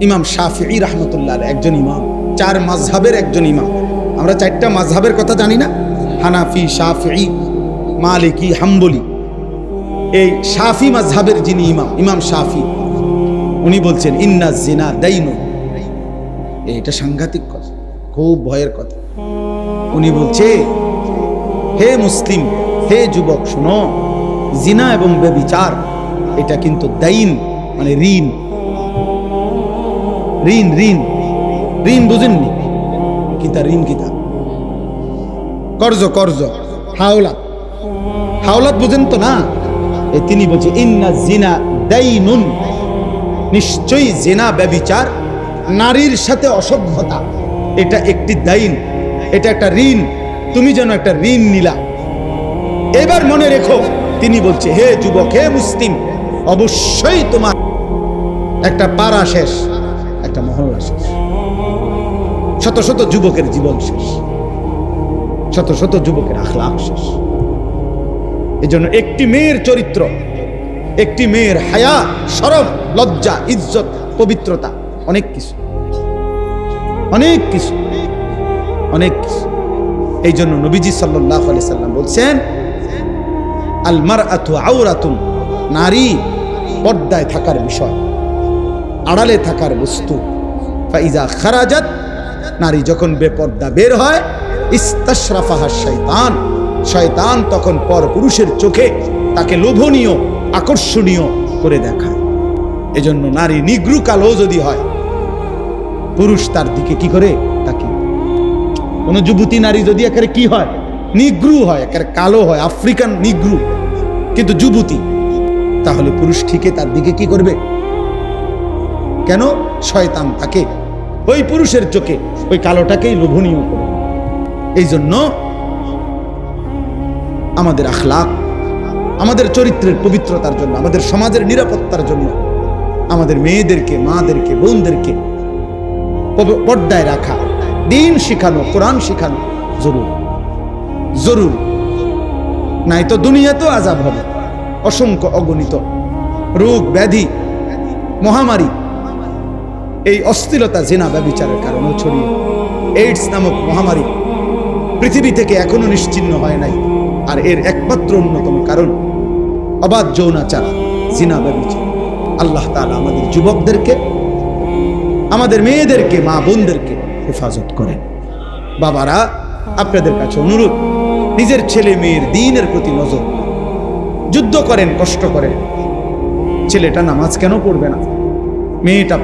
ইমাম শাফিঈ রাহমাতুল্লাহ আলাইহি একজন ইমাম, 4 মাযহাবের একজন ইমাম। আমরা 4টা মাযহাবের কথা জানি না, হানাফি, শাফিঈ, মালিকি, হাম্বলি। এই শাফি মাযহাবের যিনি ইমাম, ইমাম শাফি, উনি বলছেন ইন্না জিনা দাইনুন। এটা সাংঘাতিক কথা, খুব ভয়ের কথা। উনি বলছে, হে মুসলিম, হে যুবক, শোনো, জিনা এবং ব্যভিচার এটা কিন্তু দাইন, মানে ঋণ। ঋণ ঋণ ঋণ বুঝেননি? কিতা ঋণ? কিতা কর্জ, কর্জ, হাওলাত। হাওলাত বুঝেন তো না? তিনি বলছে ইন্না জিনা দাইনুন, নিশ্চয়ই জিনা, ব্যভিচার, নারীর সাথে অসভ্যতা, এটা একটি দাইন, এটা একটা ঋণ। তুমি যেন একটা ঋণ নিলা। এবার মনে রেখো, তিনি বলছে, হে যুবক, হে মুসলিম, অবশ্যই তোমার একটা পাড়া শেষ, একটা মহল্লা শেষ, শত শত যুবকের জীবন শেষ, শত শত যুবকের আখলাক শেষ। এজন্য একটি মেয়ের চরিত্র, একটি মেয়ের হায়া, শরম, লজ্জা, ইজ্জত, পবিত্রতা, অনেক কিছু, অনেক কিছু, অনেক কিছু। এই জন্য নবীজি সাল্লাল্লাহু আলাইহি সাল্লাম বলছেন, আল মারআতু আওরাতুন, নারী পর্দায় থাকার বিষয়, আড়ালে থাকার বস্তু। ফাইজা খারাজাত, নারী যখন বেপর্দা বের হয়, ইস্তাশরাফাহা শাইতান, শয়তান তখন পর পুরুষের চোখে তাকে লোভনীয়, আকর্ষণীয় করে দেখায়। এজন্য নারী নিগ্রু কালো যদি হয়, পুরুষ তার দিকে কি করে তাকে। কোন যুবতী নারী যদি একেবারে কি হয়, নিগ্রু হয়, একেবারে কালো হয়, আফ্রিকান নিগ্রু, কিন্তু যুবতী, তাহলে পুরুষ ঠিকই তার দিকে কি করবে? কেন? শয়তান তাকে ওই পুরুষের চোখে ওই কালোটাকেই লোভনীয় করে। এই জন্য আমাদের আখলাক, আমাদের চরিত্রের পবিত্রতার জন্য, আমাদের সমাজের নিরাপত্তার জন্য আমাদের মেয়েদেরকে, মাদেরকে, বোনদেরকে পর্দায় রাখা, দ্বীন শিখানো, কোরআন শিখানো জরুরি, জরুরি। নাই তো দুনিয়াতেও আযাব হবে। অসংখ্য অগণিত রোগ ব্যাধি, মহামারী, এই অশ্লীলতা, জিনা, ব্যভিচারের কারণে ছড়িয়ে, এইডস নামক মহামারী পৃথিবী থেকে এখনো নিশ্চিহ্ন হয় নাই। আর এর একমাত্র অন্যতম কারণ অবাধ যৌনাচার, জিনা, ব্যভিচার। আল্লাহ তাআলা আমাদের যুবকদেরকে, আমাদের মেয়েদেরকে, মা বোনদেরকে হেফাজত করেন। বাবারা, আপনাদের কাছে অনুরোধ, নিজের ছেলে মেয়ের দ্বীনের প্রতি নজর। যুদ্ধ করেন, কষ্ট করেন, ছেলেটা নামাজ কেন পড়বে না? মেয়েটা